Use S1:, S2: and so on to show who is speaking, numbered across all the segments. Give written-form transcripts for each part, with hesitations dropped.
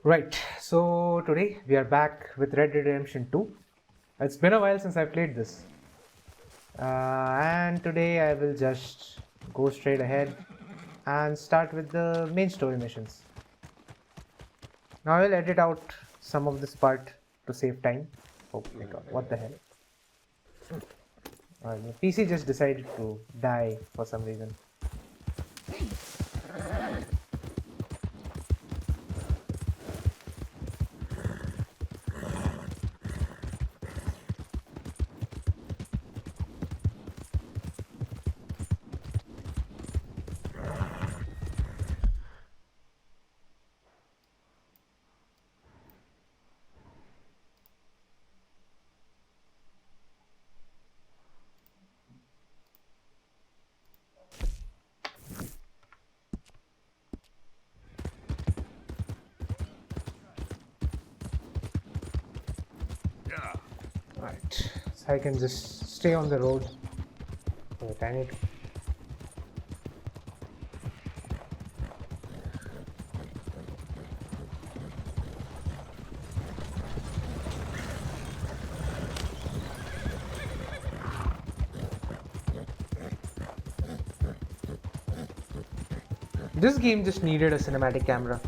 S1: Right, so today we are back with Red Dead Redemption 2. It's been a while since I played this. And today I will just go straight ahead and start with the main story missions. Now I will edit out some of this part to save time. Oh my god, what the hell? The PC just decided to die for some reason. Right, so I can just stay on the road. Wait, I need to. This game just needed a cinematic camera.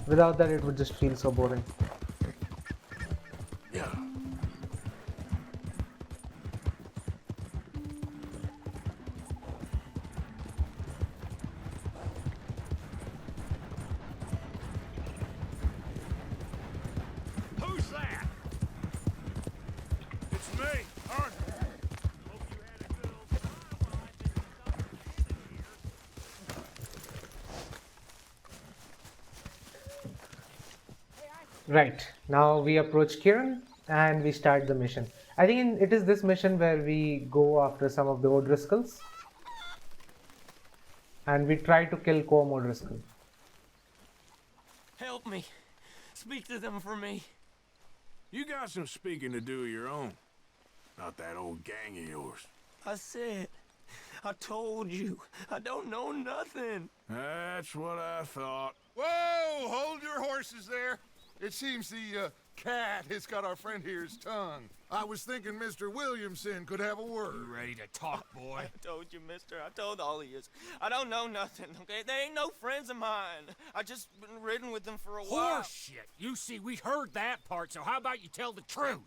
S1: Without that, it would just feel so boring.
S2: Who's that? It's me, Arthur. Hope you had a good old time while I've been stuck here.
S1: Right, now we approach Kieran and we start the mission. I think it is this mission where we go after some of the O'Driscolls and we try to kill Colm O'Driscoll.
S3: Help me. Speak to them for me.
S2: You got some speaking to do of your own. Not that old gang of yours.
S3: I said, I told you, I don't know nothing.
S2: That's what I thought.
S4: Whoa! Hold your horses there. It seems the cat has got our friend here's tongue. I was thinking Mr. Williamson could have a word.
S2: You ready to talk, boy?
S3: I told you, mister. I told all of you. I don't know nothing, okay? They ain't no friends of mine. I just been ridden with them for a while.
S5: Horseshit! You see, we heard that part, so how about you tell the truth?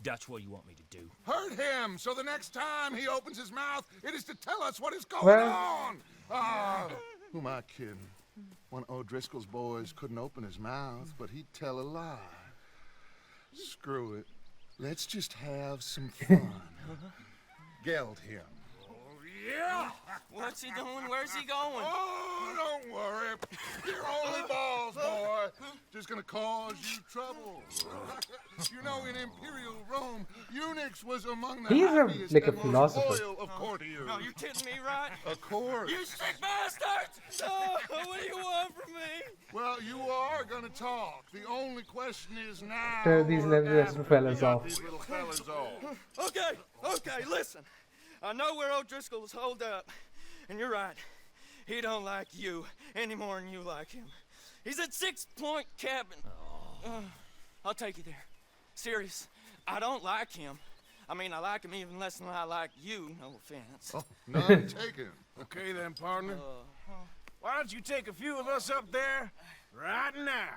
S5: That's what you want me to do.
S4: Hurt him, so the next time he opens his mouth, it is to tell us what is going
S1: Well-
S4: on. Ah, who am I kidding? One of O'Driscoll's boys couldn't open his mouth, but he'd tell a lie. Screw it. Let's just have some fun. Geld him.
S2: Yeah!
S3: What's he doing? Where's he going?
S4: Oh, don't worry. You're only balls, boy. Just gonna cause you trouble. You know, in Imperial Rome, eunuchs was among the
S1: He's
S4: happiest
S1: like a
S4: and most
S1: philosopher.
S4: loyal of courtiers.
S3: No, you kidding me, right?
S4: Of course.
S3: You sick bastards! Oh, what do you want from me?
S4: Well, you are gonna talk. The only question is now.
S1: Tell these
S4: or
S1: little
S4: after
S1: fellas
S4: we got
S1: off.
S4: These little fellas off.
S3: Okay, listen. I know where O'Driscoll's holed up, and you're right. He don't like you any more than you like him. He's at 6 Point Cabin. I'll take you there. Serious, I don't like him. I mean, I like him even less than I like you, no offense.
S4: Oh, none taken.
S2: Okay then, partner. Why don't you take a few of us up there right now?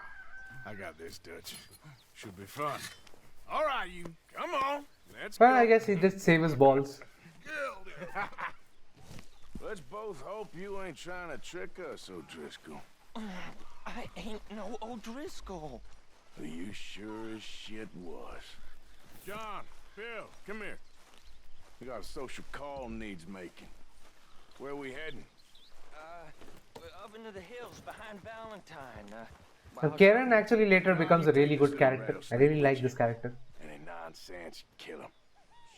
S2: I got this, Dutch. Should be fun. All right, you. Come on. Let's
S1: Well,
S2: go.
S1: I guess he just saved his balls.
S4: Geld him.
S2: Let's both hope you ain't trying to trick us, O'Driscoll.
S3: I ain't no O'Driscoll.
S2: You sure as shit was. John, Bill, come here. We got a social call needs making. Where we heading?
S3: Up into the hills behind Valentine.
S1: Now, Kieran actually later becomes a really good character. I really like this character.
S2: Any nonsense, kill him.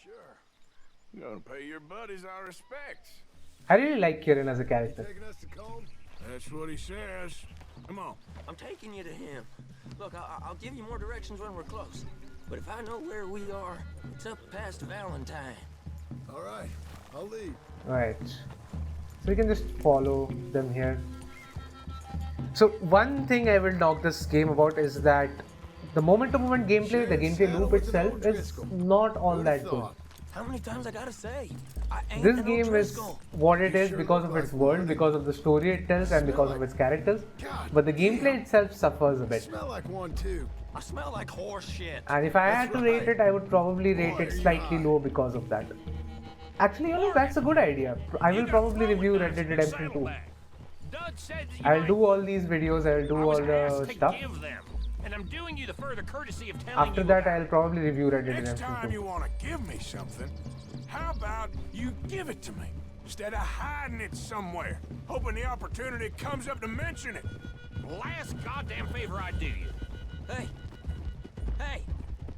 S2: Sure. You're gonna pay your buddies our respects.
S1: I really like Kieran as a character.
S4: Taking us to Colm?
S2: That's what he says. Come on.
S3: I'm taking you to him. Look, I'll give you more directions when we're close. But if I know where we are, it's up past Valentine.
S4: All right, I'll leave.
S1: Right. So we can just follow them here. So one thing I will knock this game about is that the moment-to-moment gameplay, the gameplay loop itself is not all that good.
S3: How many times I gotta say? I ain't
S1: This
S3: an
S1: game is
S3: O'Driscoll.
S1: what it is because of its world, because of the story it tells, and because of its characters. But the gameplay itself suffers a bit.
S2: Smell like one too.
S3: I smell like horse shit.
S1: And if I had to rate it, I would probably rate it slightly low because of that. Actually, that's a good idea. I will probably review Red Dead Redemption 2. I'll do all these videos, I'll do all the stuff.
S5: And I'm doing you the further courtesy of telling
S1: After
S5: you
S1: that,
S5: about
S1: I'll probably review Red Dead
S2: Next
S1: Redemption
S2: time
S1: 2.
S2: you want to give me something, how about you give it to me instead of hiding it somewhere, hoping the opportunity comes up to mention it.
S5: last goddamn favor I do you.
S3: Hey,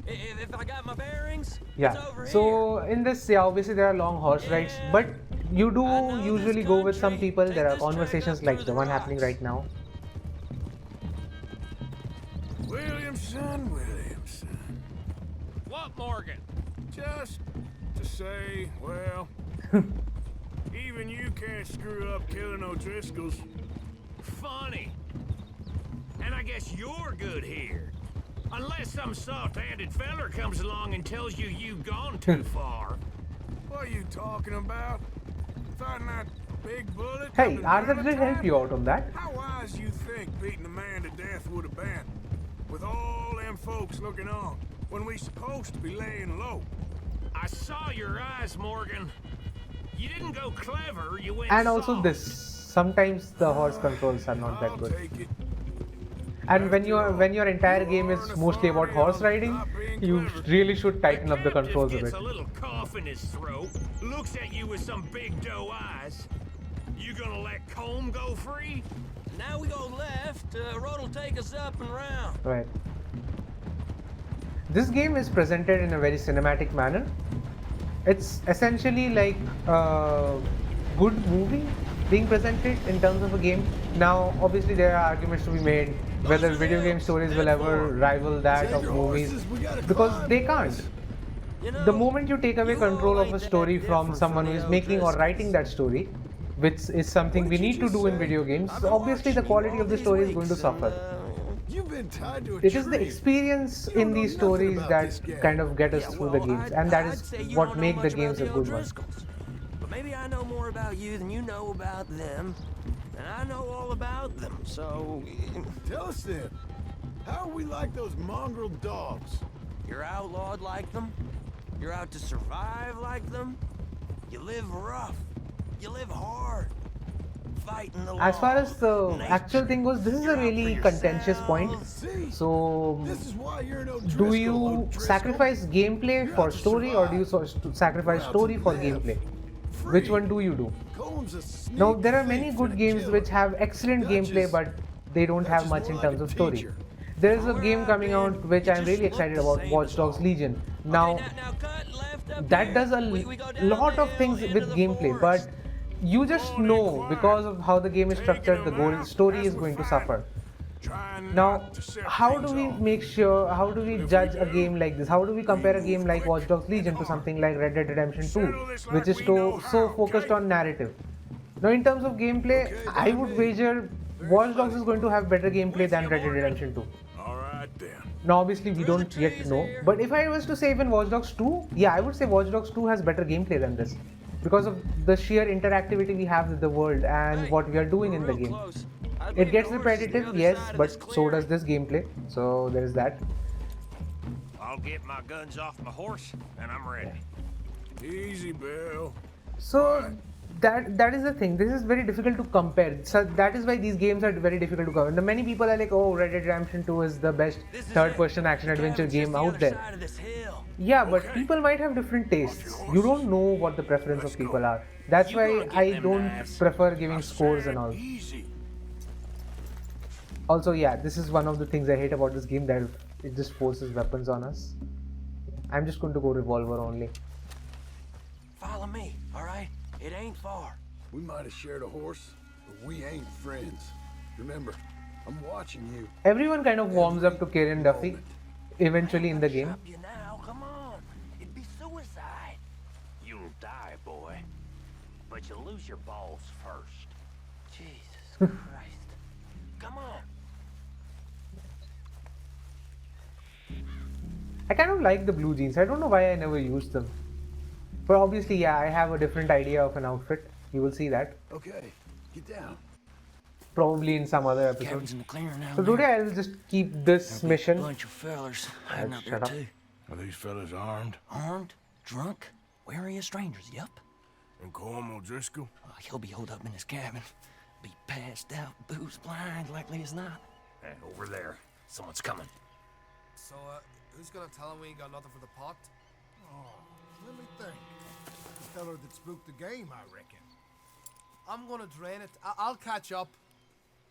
S3: if I got my bearings,
S1: Yeah,
S3: it's over
S1: so in this, yeah, obviously there are long horse rides, but you do usually go with some people. There are conversations like the one happening right now.
S2: Williamson.
S5: What, Morgan?
S2: Just to say, well, even you can't screw up killing O'Driscolls.
S5: Funny. And I guess you're good here. Unless some soft-handed feller comes along and tells you you've gone too far.
S2: What are you talking about? Fighting that big bullet?
S1: Hey,
S2: up in
S1: Arthur did help
S2: Valentine?
S1: you out on that.
S2: How wise you think beating a man to death would have been? With all them folks looking on, when we supposed to be laying low.
S5: I saw your eyes, Morgan. You didn't go clever, you went
S1: And also
S5: soft.
S1: this, sometimes the horse controls are not that
S2: I'll
S1: good.
S2: take it.
S1: And when your entire game is mostly about horse riding, you really should tighten up the controls a
S5: Gets
S1: bit.
S5: a little cough in his throat, looks at you with some big doe eyes. You gonna let Combe go free?
S3: Now we go left, road'll take us up and round.
S1: Right. This game is presented in a very cinematic manner. It's essentially like a good movie being presented in terms of a game. Now, obviously, there are arguments to be made whether video game stories will ever rival that of movies, because they can't.
S3: You know,
S1: The moment you take away
S3: you
S1: control
S3: all
S1: of a
S3: ain't that
S1: story from
S3: different
S1: someone who is
S3: the
S1: making or
S3: O'Driscolls.
S1: writing that story, which is something we need to do in video games, obviously the quality of the story is going to suffer.
S2: You've been tied to a
S1: It is the
S2: tree.
S1: experience in these stories that kind of get us through the games, and that is what make the games a good one.
S3: But maybe I know more about you than you know about them, and I know all about them. So
S2: Tell us then, how are we like those mongrel dogs?
S3: you're outlawed like them. You're out to survive like them. You live rough. You live hard. Fighting the law.
S1: As far as the
S3: nature.
S1: actual thing goes, this is a
S3: You're out for
S1: really contentious point.
S3: yourself.
S2: See,
S1: So,
S2: this is why you're an
S1: do
S2: O'Driscoll,
S1: you
S2: O'Driscoll.
S1: sacrifice gameplay for story, or do you sacrifice story for gameplay? Which one do you do?
S2: Combs a sneak
S1: Now, there are many
S2: thief
S1: good
S2: and a
S1: games
S2: killer.
S1: which have excellent gameplay, but they don't have
S2: Dutch is
S1: much in
S2: more like
S1: terms
S2: a
S1: of story.
S2: teacher.
S1: There is a game coming out which I'm really excited about, Watch Dogs Legion. Now,
S3: Okay, now cut left up
S1: that
S3: here.
S1: does a
S3: We go down
S1: lot
S3: the
S1: of
S3: hill
S1: things
S3: into
S1: with
S3: the
S1: gameplay,
S3: forest.
S1: but you just know because of how the game is structured, the goal story is going to suffer.
S2: Trying
S1: Now,
S2: not to set
S1: how do
S2: things
S1: we
S2: off.
S1: make sure, how do we judge a game like this? How do we compare a game like Watch Dogs Legion to something like Red Dead Redemption 2, which is so focused on narrative? Now, in terms of gameplay, I would wager Watch Dogs is going to have better gameplay than Red Dead Redemption 2.
S2: All right then.
S1: Now, obviously, we don't yet know, but if I was to say even Watch Dogs 2, yeah, I would say Watch Dogs 2 has better gameplay than this, because of the sheer interactivity we have with the world and
S3: Hey,
S1: what we are doing
S3: we're
S1: in the
S3: real
S1: game.
S3: close. I
S1: It
S3: think
S1: gets
S3: the horse is the
S1: repetitive,
S3: other
S1: yes,
S3: side of
S1: but
S3: this
S1: so
S3: clearing.
S1: does this gameplay, so there is that.
S5: I'll get my guns off my horse, and I'm ready.
S2: Easy, Bill.
S1: So that is the thing. This is very difficult to compare. So that is why these games are very difficult to compare. And many people are like, "Oh, Red Dead Redemption 2 is the best
S3: This is
S1: third-person
S3: it.
S1: action
S3: The
S1: adventure
S3: cabin's just
S1: game
S3: the
S1: out
S3: other
S1: there."
S3: side of this hill.
S1: Yeah, but
S2: Okay.
S1: people might have different tastes. You don't know what the preference of people are. That's
S5: You
S1: why
S5: gonna get
S1: I
S5: them
S1: don't
S5: knives?
S1: prefer giving
S2: I
S1: scores
S2: said
S1: and all.
S2: Easy.
S1: Also, yeah, this is one of the things I hate about this game, that it just forces weapons on us. I'm just going to go revolver only.
S3: Follow me, all right? It ain't far.
S2: We might have shared a horse, but we ain't friends. Remember, I'm watching you.
S1: Everyone kind of warms up to Kieran Duffy eventually in the game.
S3: Stop you now, come on. It'd be suicide.
S5: You'll die, boy. But you'll lose your balls first.
S3: Jesus Christ. Come on.
S1: I kind of like the blue jeans. I don't know why I never used them. But obviously, yeah, I have a different idea of an outfit. You will see that.
S2: Okay, get down.
S1: Probably in some other episode.
S3: Cabin's in the clearing now.
S1: So today I'll just keep this mission.
S3: Bunch of fellers hiding out there
S1: Shut up.
S3: too.
S2: Are these fellas armed?
S3: Armed, drunk, wary of strangers. Yup.
S2: And Colm O'Driscoll?
S3: He'll be holed up in his cabin. Be passed out, booze blind, likely as not.
S5: Hey, over there. Someone's coming.
S6: So, who's gonna tell him we ain't got nothing for the pot?
S7: Let me think. The feller that spooked the game, I reckon.
S6: I'm gonna drain it. I'll catch up.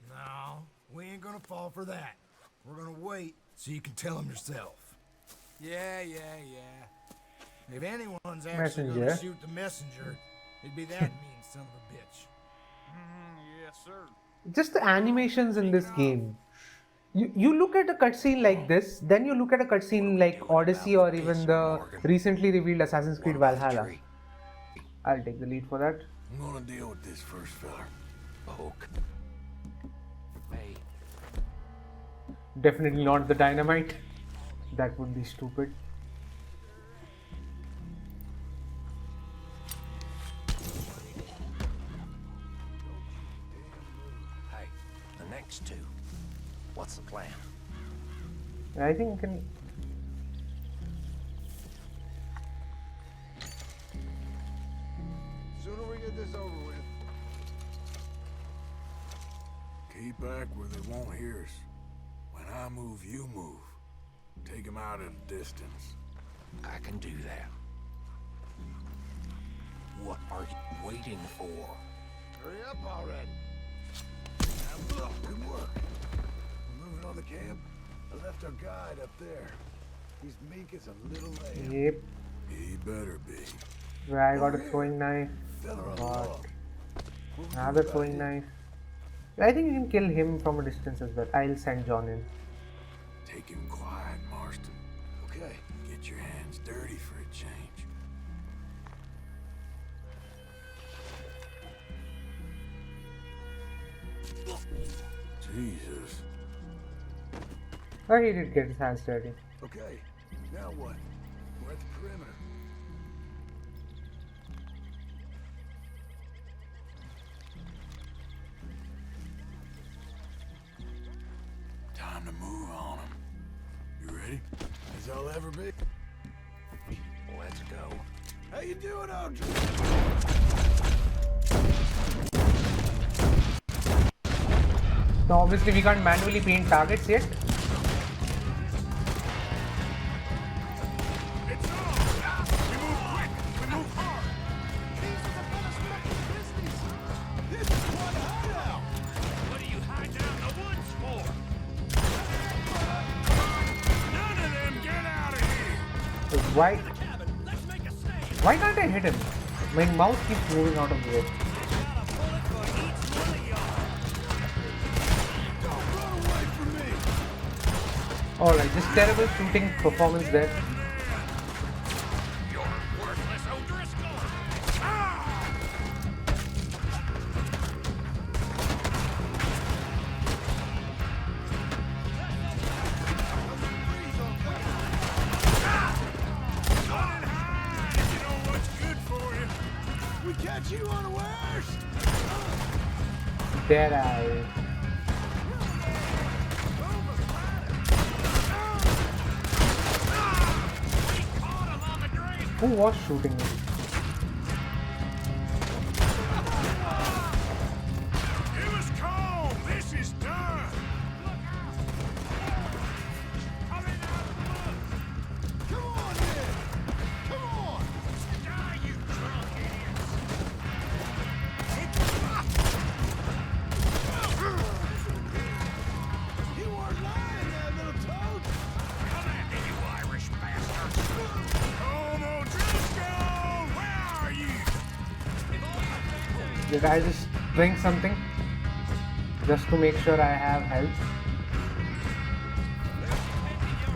S7: No, we ain't gonna fall for that. We're gonna wait so you can tell him yourself.
S6: Yeah.
S7: If anyone's actually
S1: Messenger.
S7: gonna shoot the messenger, it'd be that mean son of a bitch.
S2: Yes, sir.
S1: Just the animations in this game. You look at a cutscene like this, then you look at a cutscene like Odyssey or even the recently revealed Assassin's Creed Valhalla. I'll take the lead for that.
S2: I'm gonna deal with this first fella.
S3: Poke. Hey,
S1: Definitely not the dynamite. That would be stupid.
S5: Hey, the next two. What's the plan?
S1: I think you can.
S4: Sooner we get this over with.
S2: Keep back where they won't hear us. When I move, you move. Take them out at a distance.
S5: I can do that. What are you waiting for?
S4: Hurry up already.
S2: Good work. We're moving on the camp. I left our guide up there. He's meek as a little lamb.
S1: Yep.
S2: He better be.
S1: Where I got a throwing knife.
S2: Feller on the
S1: What?
S2: log.
S1: Another throwing knife. I think you can kill him from a distance as well. I'll send John in.
S2: Take him quiet, Marston. Okay. Get your hands dirty for a change. Jesus.
S1: Oh, he did get his hands dirty.
S2: Okay. Now what? We're at the perimeter. Time to move on them. You ready? As I'll ever be.
S5: Let's go.
S2: How you doing, Audrey?
S1: So obviously we can't manually paint targets yet.
S2: It's on! We move quick! We move hard! This is quite a hideout!
S5: What are you hiding out in the woods for?
S2: None of them get out of here!
S1: So why can't I hit him? My mouse keeps moving out of the way.
S2: Don't run away from me!
S1: Alright, just terrible shooting performance there.
S5: You're worthless, O'Driscoll!
S2: Run and hide if you know what's good for you! We catch you unawares!
S1: Dead eye.
S5: Caught him on the drink!
S1: Who was shooting me?
S2: It was cold! This is done!
S5: Coming out of the woods!
S2: Come on, then! Come on!
S5: Die, you drunk idiots!
S2: You weren't lying, that little toad!
S5: Come at me, you Irish bastards!
S2: Colm O'Driscoll! Where are you?
S1: Did I just drink something? Just to make sure I have health.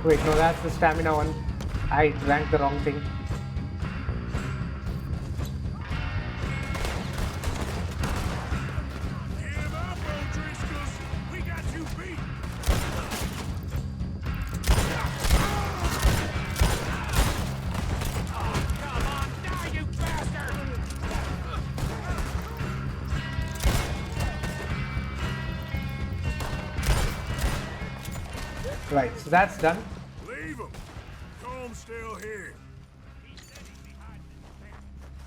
S1: Wait, no, that's the stamina one. I drank the wrong thing.
S2: Give up, O'Driscolls! We got you beat!
S1: Right, so that's done.
S2: Leave him. Comb's still here.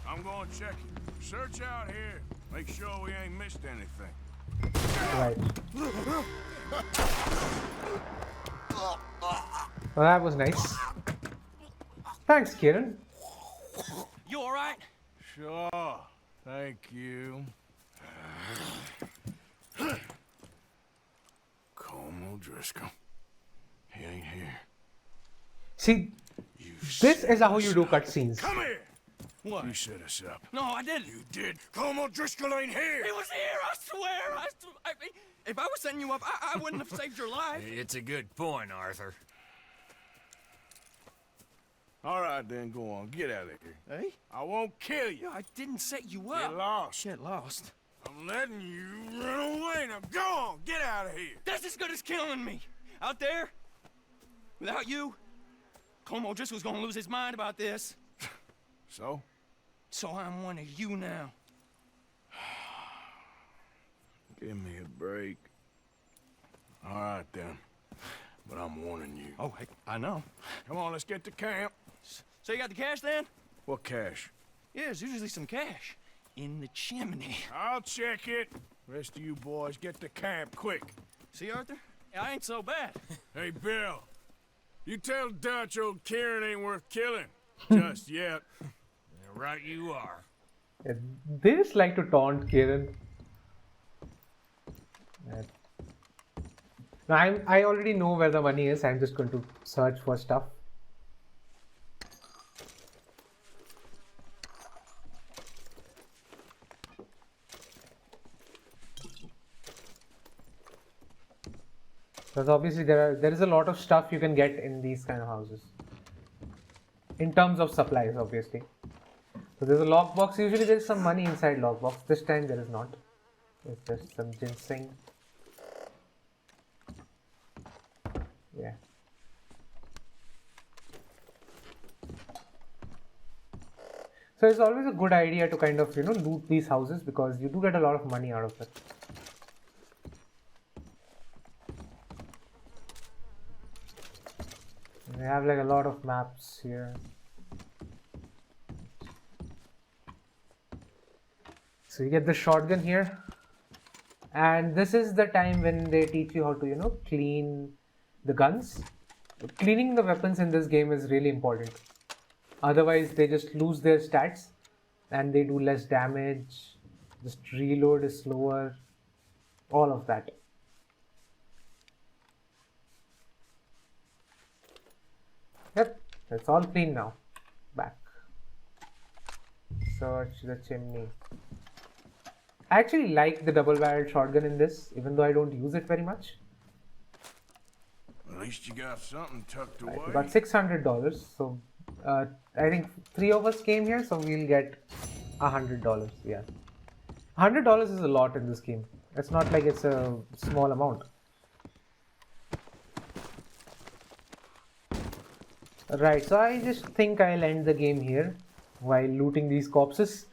S2: I'm going to check it. Search out here. Make sure we ain't missed anything.
S1: Right. Well, that was nice. Thanks, Kieran.
S3: You all right?
S2: Sure. Thank you. Colm O'Driscoll. He ain't here.
S1: See,
S2: You
S1: this is
S2: set
S1: how you
S2: us
S1: do
S2: up.
S1: cutscenes.
S2: Come here.
S3: What?
S2: You set us up.
S3: No, I didn't.
S2: You did. Colm O'Driscoll ain't here.
S3: He was here, I swear. If I was setting you up, I wouldn't have saved your life.
S5: It's a good point, Arthur.
S2: All right, then, go on. Get out of here.
S3: Hey?
S2: I won't kill you.
S3: I didn't set you
S2: Get
S3: up.
S2: lost.
S3: Get lost.
S2: I'm letting you run away. Now go on. Get out of here.
S3: That's as good as killing me. Out there, without you, Colm O'Driscoll's gonna lose his mind about this.
S2: So?
S3: So I'm one of you now.
S2: Give me a break. All right, then. But I'm warning you.
S3: Oh, hey, I know.
S2: Come on, let's get to camp.
S3: So you got the cash then?
S2: What cash?
S3: Yeah, there's usually some cash in the chimney.
S2: I'll check it. Rest of you boys, get to camp quick.
S3: See, Arthur? I ain't so bad.
S2: Hey, Bill. You tell Dutch old Kieran ain't worth killing. Just yet.
S5: Right you are.
S1: They just like to taunt Kieran. Now I already know where the money is. I'm just going to search for stuff. Because obviously there is a lot of stuff you can get in these kind of houses. In terms of supplies, obviously. So there's a lockbox. Usually there's some money inside lockbox. This time there is not. There's just some ginseng. Yeah. So it's always a good idea to kind of, loot these houses because you do get a lot of money out of it. We have like a lot of maps here. So you get the shotgun here. And this is the time when they teach you how to, clean the guns. Cleaning the weapons in this game is really important. Otherwise, they just lose their stats and they do less damage. Just reload is slower. All of that. Yep, that's all clean now. Back. Search the chimney. I actually like the double-barreled shotgun in this, even though I don't use it very much.
S2: At least you got something tucked away.
S1: Right, we got $600, so I think 3 of us came here, so we'll get $100. Yeah, $100 is a lot in this game. It's not like it's a small amount. Right, so I just think I'll end the game here while looting these corpses.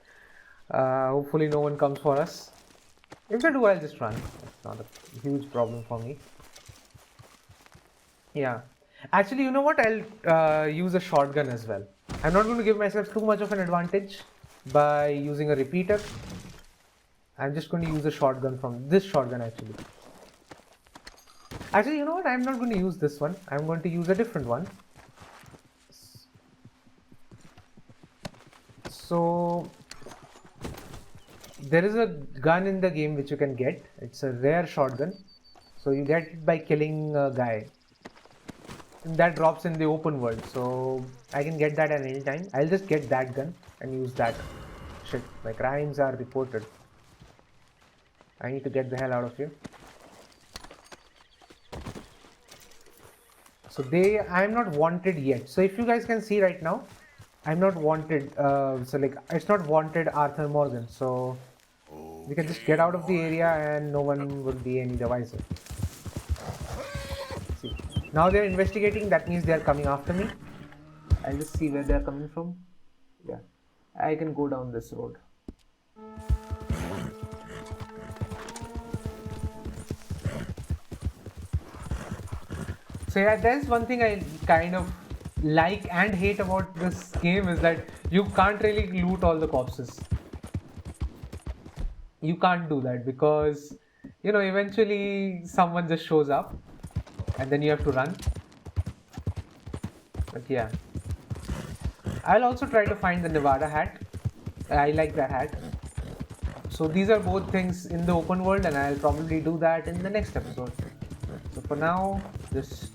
S1: Hopefully no one comes for us. If they do, I'll just run. It's not a huge problem for me. Yeah. Actually, you know what? I'll use a shotgun as well. I'm not going to give myself too much of an advantage by using a repeater. I'm just going to use a shotgun from this shotgun actually. Actually, you know what? I'm not going to use this one. I'm going to use a different one. So there is a gun in the game which you can get. It's a rare shotgun. So you get it by killing a guy. And that drops in the open world. So I can get that at any time. I'll just get that gun and use that. Shit, my crimes are reported. I need to get the hell out of here. So I'm not wanted yet. So if you guys can see right now, I'm not wanted. So like it's not wanted Arthur Morgan. So we can just get out of the area and no one will be any the wiser. See, now they're investigating. That means they're coming after me. I'll just see where they're coming from. Yeah, I can go down this road. So yeah, there's one thing I kind of like and hate about this game is that you can't really loot all the corpses. You can't do that because, you know, eventually someone just shows up and then you have to run. But yeah, I'll also try to find the Nevada hat. I like that hat. So these are both things in the open world, and I'll probably do that in the next episode. So for now, just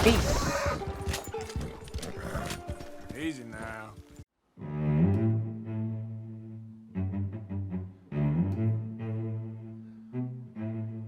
S1: peace.
S2: Easy now.